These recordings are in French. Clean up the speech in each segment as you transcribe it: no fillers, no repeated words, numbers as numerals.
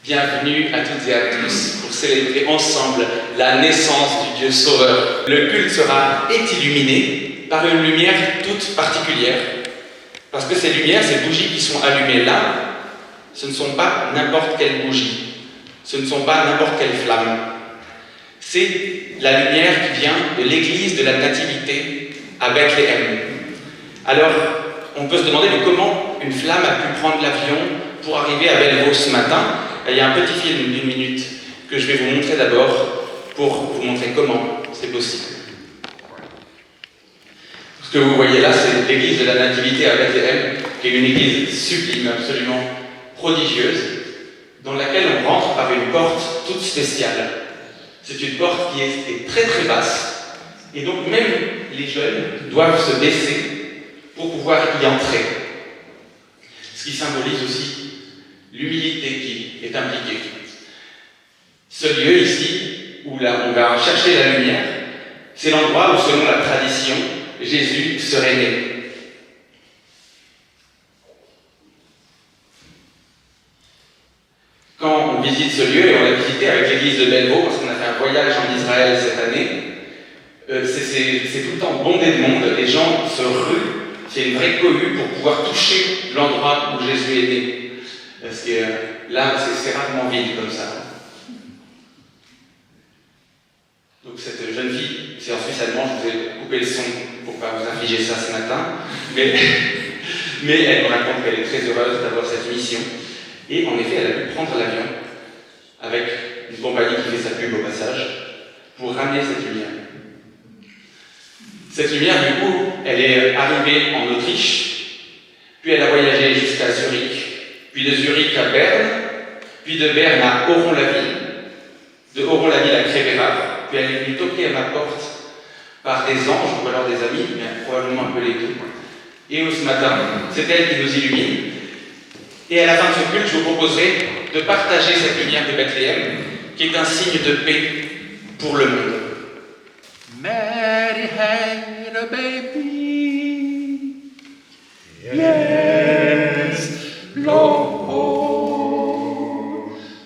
Bienvenue à toutes et à tous pour célébrer ensemble la naissance du Dieu Sauveur. Le culte est illuminé par une lumière toute particulière. Parce que ces lumières, ces bougies qui sont allumées là, ce ne sont pas n'importe quelle bougie. Ce ne sont pas n'importe quelle flamme. C'est la lumière qui vient de l'église de la Nativité à Bethléem. Alors, on peut se demander mais comment une flamme a pu prendre l'avion pour arriver à Bellevaux ce matin. Il y a un petit film d'une minute que je vais vous montrer d'abord pour vous montrer comment c'est possible. Ce que vous voyez là, c'est l'église de la Nativité à Bethléem, qui est une église sublime, absolument prodigieuse, dans laquelle on rentre par une porte toute spéciale. C'est une porte qui est très très basse, et donc même les jeunes doivent se baisser pour pouvoir y entrer. Ce qui symbolise aussi l'humilité qui est impliquée. Ce lieu ici, où là on va chercher la lumière, c'est l'endroit où, selon la tradition, Jésus serait né. Quand on visite ce lieu, et on l'a visité avec l'église de Bellevaux, parce qu'on a fait un voyage en Israël cette année, c'est tout le temps bondé de monde, les gens se ruent, c'est une vraie cohue pour pouvoir toucher l'endroit où Jésus est né. Parce que là, c'est rarement vide comme ça. Donc cette jeune fille, c'est en Suisse allemande, je vous ai coupé le son pour ne pas vous infliger ça ce matin, mais elle me raconte qu'elle est très heureuse d'avoir cette mission. Et en effet, elle a pu prendre l'avion avec une compagnie qui fait sa pub au passage pour ramener cette lumière. Cette lumière, du coup, elle est arrivée en Autriche, puis elle a voyagé jusqu'à Zurich, puis de Zurich à Berne, puis de Berne à Oron-la-Ville, de Oron-la-Ville à Crévérac, puis elle est venue toquer à ma porte par des anges, ou alors des amis, mais probablement un peu les deux. Et ce matin, c'est elle qui nous illumine. Et à la fin de ce culte, je vous proposerai de partager cette lumière de Bethléem, qui est un signe de paix pour le monde. Mary had a baby. Yes, Lord.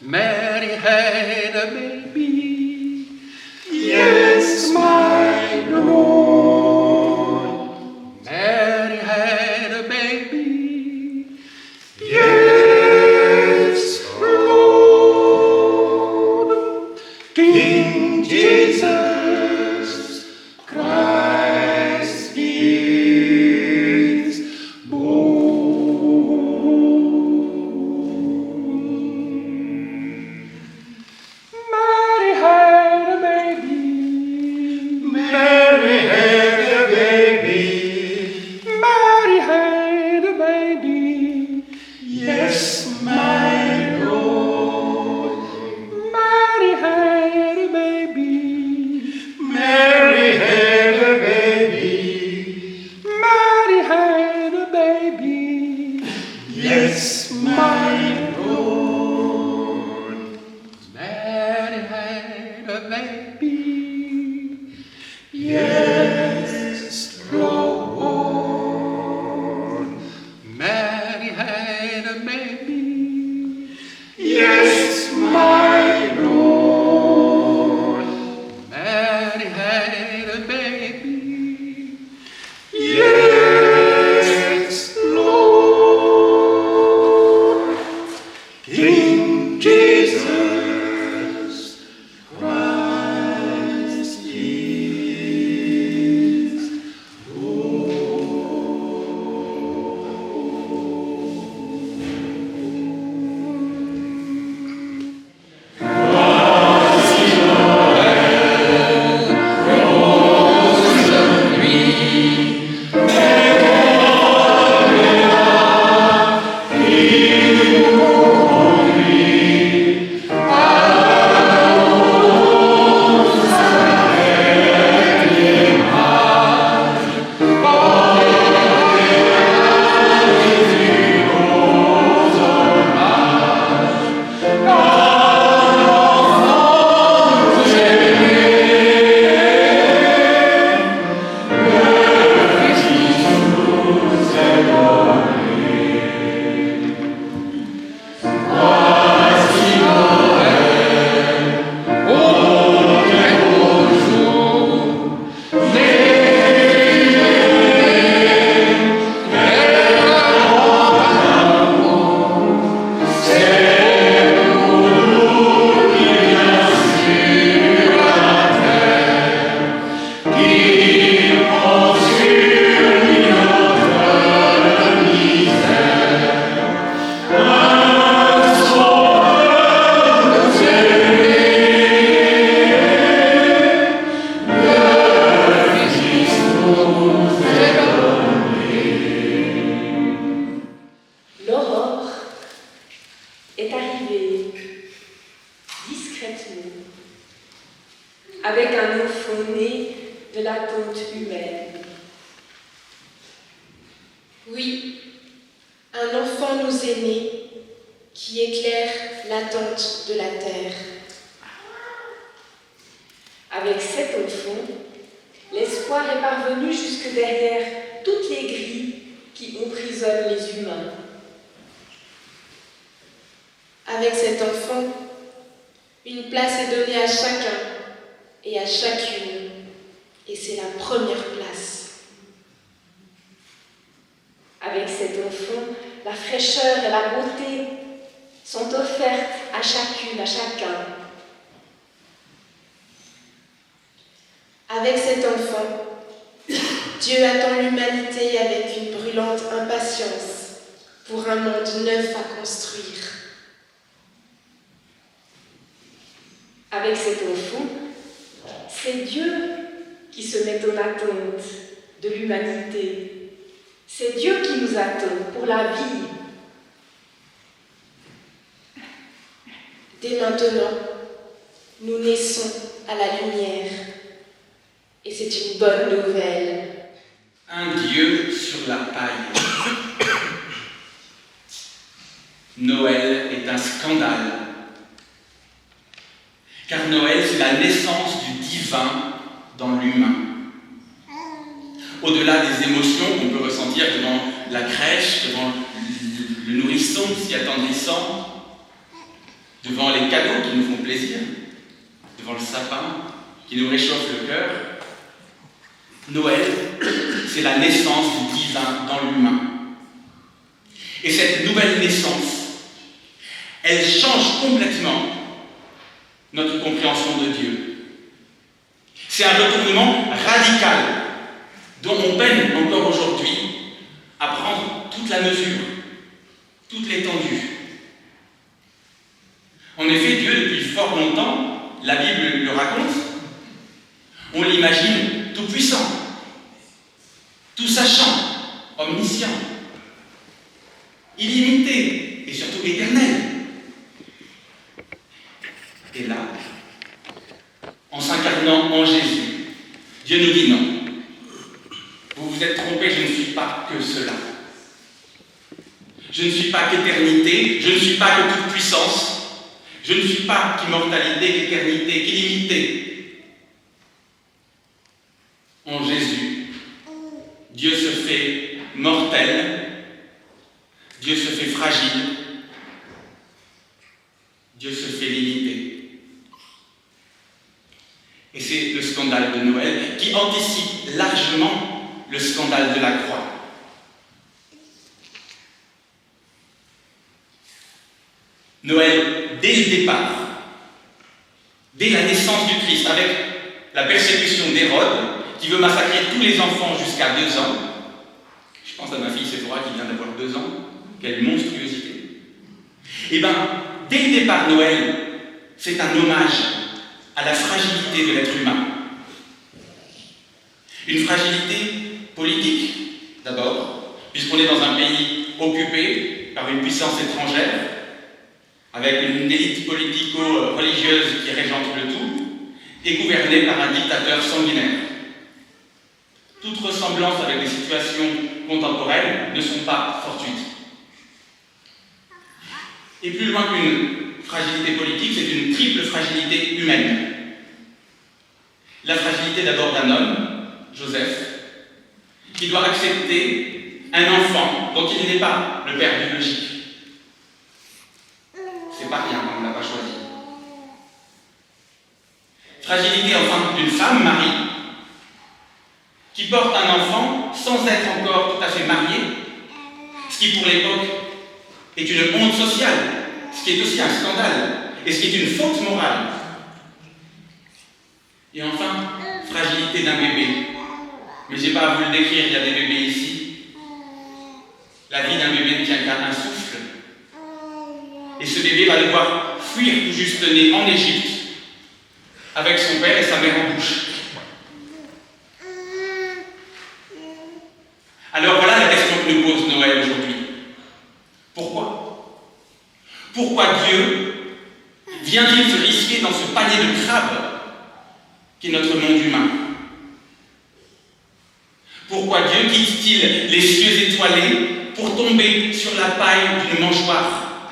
Mary had a baby. Yes, my Lord. Mary had a baby. Yes, Lord. King Jesus Christ avec un enfant né de l'attente humaine. Oui, un enfant nous est né qui éclaire l'attente de la terre. Avec cet enfant, l'espoir est parvenu jusque derrière toutes les grilles qui emprisonnent les humains. Avec cet enfant, une place est donnée à chacun et à chacune, et c'est la première place. Avec cet enfant, la fraîcheur et la beauté sont offertes à chacune, à chacun. Avec cet enfant, Dieu attend l'humanité avec une brûlante impatience pour un monde neuf à construire. Avec cet enfant, c'est Dieu qui se met en attente de l'humanité. C'est Dieu qui nous attend pour la vie. Dès maintenant, nous naissons à la lumière. Et c'est une bonne nouvelle. Un Dieu sur la paille. Noël est un scandale. Car Noël, c'est la naissance du divin dans l'humain. Au-delà des émotions qu'on peut ressentir devant la crèche, devant le nourrisson si attendrissant, devant les cadeaux qui nous font plaisir, devant le sapin qui nous réchauffe le cœur, Noël, c'est la naissance du divin dans l'humain. Et cette nouvelle naissance, elle change complètement notre compréhension de Dieu. C'est un retournement radical dont on peine encore aujourd'hui à prendre toute la mesure, toute l'étendue. En effet, Dieu, depuis fort longtemps, la Bible le raconte, on l'imagine tout-puissant, tout-sachant, omniscient, illimité et surtout éternel. Et là, en s'incarnant en Jésus, Dieu nous dit non. Vous vous êtes trompés, je ne suis pas que cela. Je ne suis pas qu'éternité, je ne suis pas que toute puissance, je ne suis pas qu'immortalité, qu'éternité, qu'illimité. En Jésus, Dieu se fait mortel, Dieu se fait fragile, Dieu se fait limité. Et c'est le scandale de Noël qui anticipe largement le scandale de la croix. Noël, dès le départ, dès la naissance du Christ, avec la persécution d'Hérode, qui veut massacrer tous les enfants jusqu'à 2 ans. Je pense à ma fille Séphora qui vient d'avoir 2 ans. Quelle monstruosité. Eh bien, dès le départ, Noël, c'est un hommage à la fragilité de l'être humain. Une fragilité politique, d'abord, puisqu'on est dans un pays occupé par une puissance étrangère, avec une élite politico-religieuse qui régente le tout, et gouvernée par un dictateur sanguinaire. Toute ressemblance avec les situations contemporaines ne sont pas fortuites. Et plus loin qu'une fragilité politique, c'est une triple fragilité humaine. La fragilité d'abord d'un homme, Joseph, qui doit accepter un enfant dont il n'est pas le père biologique. C'est pas rien, on ne l'a pas choisi. Fragilité enfin d'une femme, Marie, qui porte un enfant sans être encore tout à fait mariée, ce qui pour l'époque est une honte sociale, ce qui est aussi un scandale, et ce qui est une faute morale. Et enfin, fragilité d'un bébé. Mais je n'ai pas à vous le décrire, il y a des bébés ici. La vie d'un bébé ne tient qu'à un souffle. Et ce bébé va devoir fuir tout juste né en Égypte, avec son père et sa mère en bouche. Alors voilà la question que nous pose Noël aujourd'hui. Pourquoi? Pourquoi Dieu vient-il se risquer dans ce panier de crabes qu'est notre monde humain? Pourquoi Dieu quitte-t-il les cieux étoilés pour tomber sur la paille d'une mangeoire?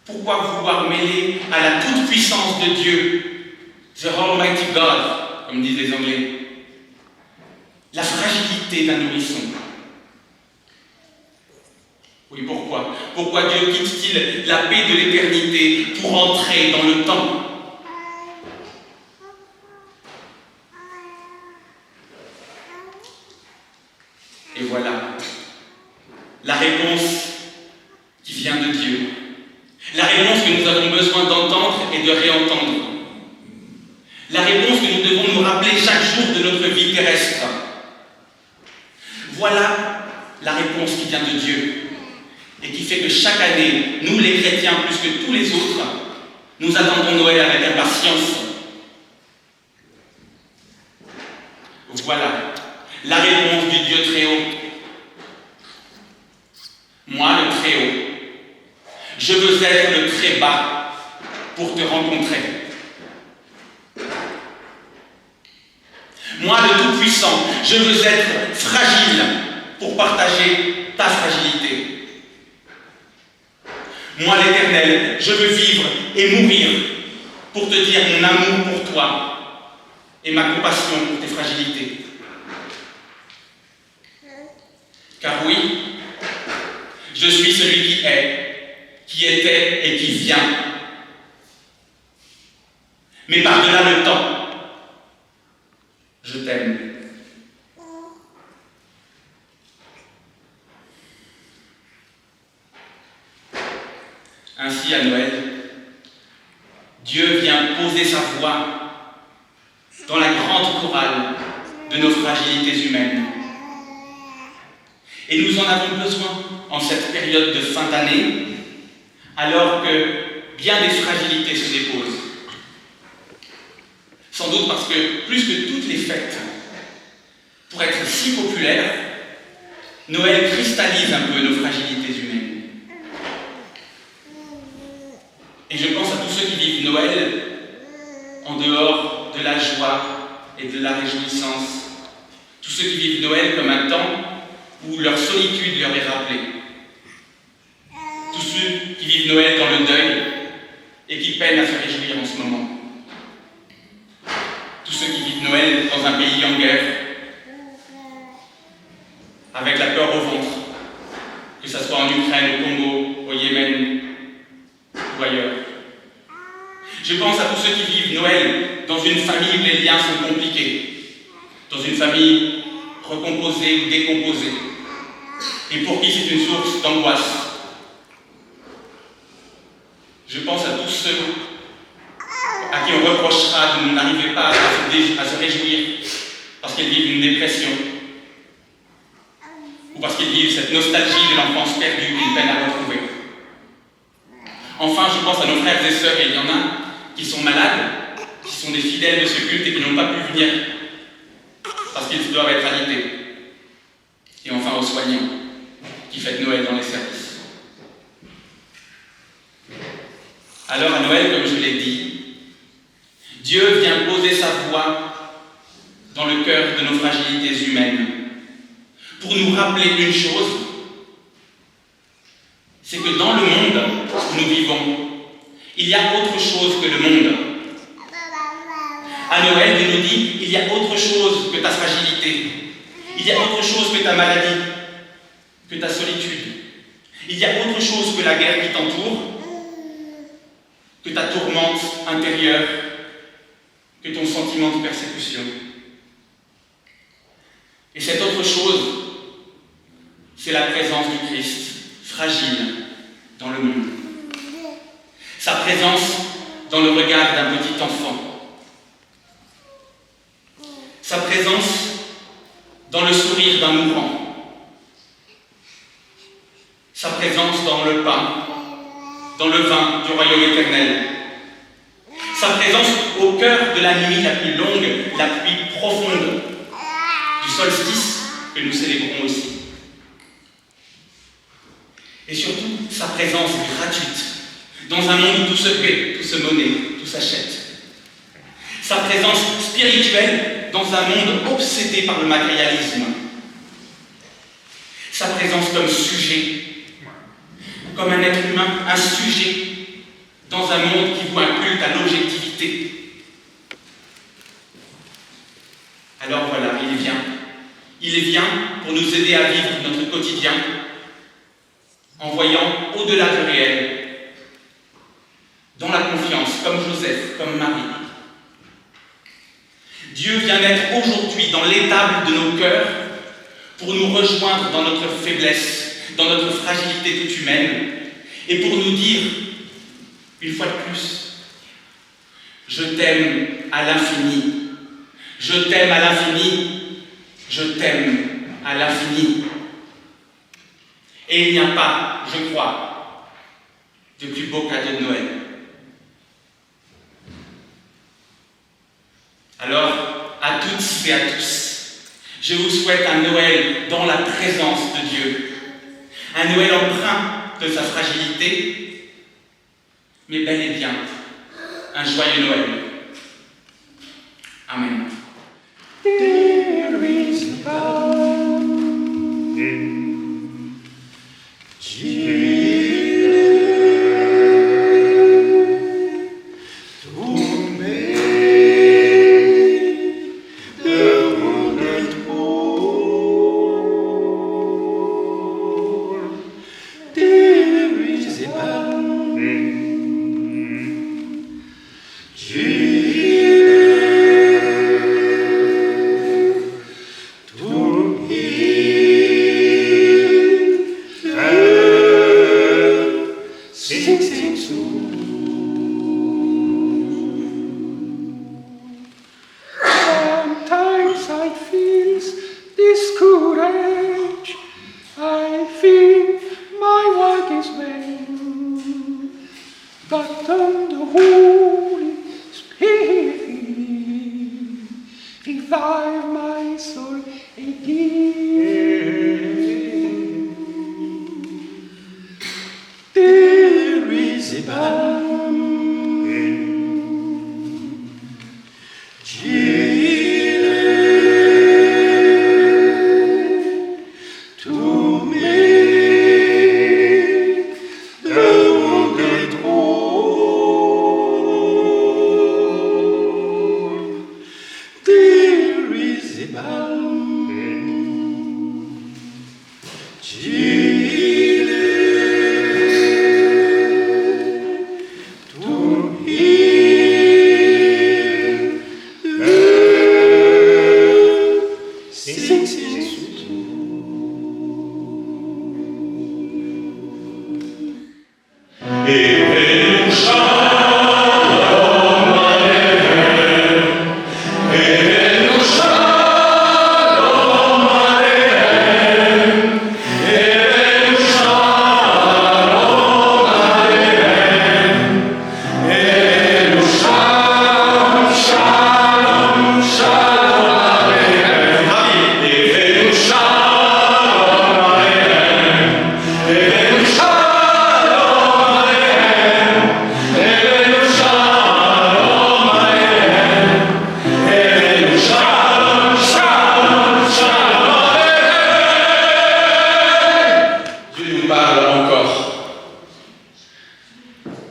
Pourquoi vouloir mêler à la toute-puissance de Dieu, the Almighty God, comme disent les Anglais, la fragilité d'un nourrisson? Oui, pourquoi? Pourquoi Dieu quitte-t-il la paix de l'éternité pour entrer dans le temps? Et voilà, la réponse qui vient de Dieu. La réponse que nous avons besoin d'entendre et de réentendre. La réponse que nous devons nous rappeler chaque jour de notre vie terrestre. Voilà la réponse qui vient de Dieu et qui fait que chaque année, nous les chrétiens, plus que tous les autres, nous attendons Noël avec impatience. Voilà la réponse du Dieu très haut. Moi, le très haut, je veux être le très bas pour te rencontrer. Moi, le Tout-Puissant, je veux être fragile pour partager ta fragilité. Moi, l'Éternel, je veux vivre et mourir pour te dire mon amour pour toi et ma compassion pour tes fragilités. Car oui, je suis celui qui est, qui était et qui vient. Mais par-delà le temps, je t'aime. Ainsi, à Noël, Dieu vient poser sa voix dans la grande chorale de nos fragilités humaines. Et nous en avons besoin en cette période de fin d'année, alors que bien des fragilités se déposent. Sans doute parce que, plus que toutes les fêtes, pour être si populaire, Noël cristallise un peu nos fragilités humaines. Et je pense à tous ceux qui vivent Noël en dehors de la joie et de la réjouissance. Tous ceux qui vivent Noël comme un temps où leur solitude leur est rappelée. Tous ceux qui vivent Noël dans le deuil et qui peinent à se réjouir en ce moment. Tous ceux qui vivent Noël dans un pays en guerre, avec la peur au ventre, que ce soit en Ukraine, au Congo, au Yémen ou ailleurs. Je pense à tous ceux qui vivent Noël dans une famille où les liens sont compliqués, dans une famille recomposée ou décomposée, et pour qui c'est une source d'angoisse. Je pense à tous ceux à qui on reprochera de n'arriver pas à se réjouir parce qu'ils vivent une dépression ou parce qu'ils vivent cette nostalgie de l'enfance perdue qu'ils peinent à retrouver. Enfin, je pense à nos frères et sœurs, et il y en a qui sont malades, qui sont des fidèles de ce culte et qui n'ont pas pu venir parce qu'ils doivent être alités. Et enfin aux soignants qui fêtent Noël dans les services. Alors à Noël, comme je l'ai dit, Dieu vient poser sa voix dans le cœur de nos fragilités humaines pour nous rappeler une chose, c'est que dans le monde où nous vivons, il y a autre chose que le monde. À Noël, Dieu nous dit, il y a autre chose que ta fragilité, il y a autre chose que ta maladie, que ta solitude, il y a autre chose que la guerre qui t'entoure, que ta tourmente intérieure, que ton sentiment de persécution. Et cette autre chose, c'est la présence du Christ, fragile, dans le monde. Sa présence dans le regard d'un petit enfant. Sa présence dans le sourire d'un mourant. Sa présence dans le pain, dans le vin du royaume éternel. Sa présence au cœur de la nuit la plus longue, la plus profonde, du solstice que nous célébrons aussi. Et surtout, sa présence gratuite, dans un monde où tout se paie, tout se monnaie, tout s'achète. sa présence spirituelle dans un monde obsédé par le matérialisme, sa présence comme sujet, comme un être humain, un sujet dans un monde qui voue un culte à l'objectivité. Alors voilà, il vient. Il vient pour nous aider à vivre notre quotidien en voyant au-delà du réel, dans la confiance, comme Joseph, comme Marie. Dieu vient être aujourd'hui dans l'étable de nos cœurs pour nous rejoindre dans notre faiblesse, dans notre fragilité toute humaine, et pour nous dire, une fois de plus, je t'aime à l'infini, je t'aime à l'infini, je t'aime à l'infini. Et il n'y a pas, je crois, de plus beau cadeau de Noël. Alors, à toutes et à tous, je vous souhaite un Noël dans la présence de Dieu, un Noël empreint de sa fragilité, mais bel et bien un joyeux Noël. Amen. There is God in Sometimes I feel discouraged. I think my work is vain. But on the Holy Spirit revive my soul again. There is a balm in to make the wounded whole. There is a balm in to heal the sick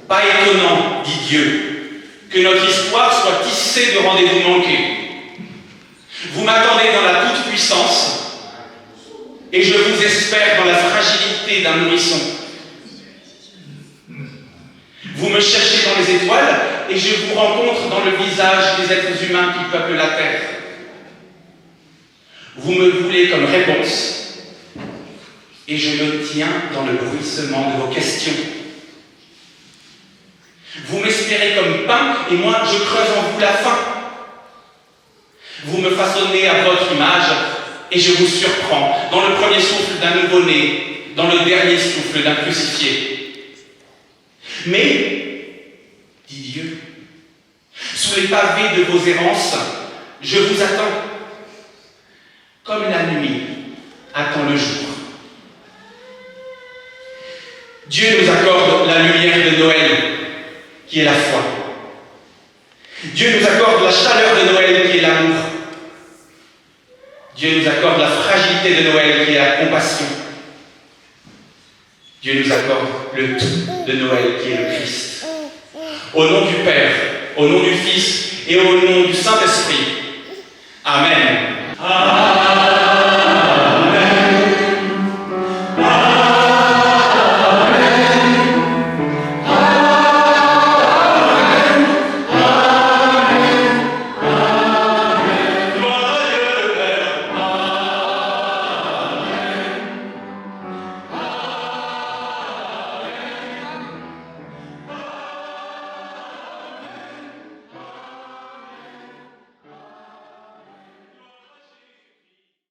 Pas étonnant, dit Dieu, que notre histoire soit tissée de rendez-vous manqués. Vous m'attendez dans la toute-puissance et je vous espère dans la fragilité d'un nourrisson. Vous me cherchez dans les étoiles et je vous rencontre dans le visage des êtres humains qui peuplent la terre. Vous me voulez comme réponse et je me tiens dans le bruissement de vos questions. Vous m'espérez comme pain, et moi je creuse en vous la faim. Vous me façonnez à votre image, et je vous surprends dans le premier souffle d'un nouveau-né, dans le dernier souffle d'un crucifié. Mais, dit Dieu, sous les pavés de vos errances, je vous attends, comme la nuit attend le jour. Dieu nous accorde la lumière de Noël, qui est la foi. Dieu nous accorde la chaleur de Noël qui est l'amour. Dieu nous accorde la fragilité de Noël qui est la compassion. Dieu nous accorde le tout de Noël qui est le Christ. Au nom du Père, au nom du Fils et au nom du Saint-Esprit. Amen. Amen.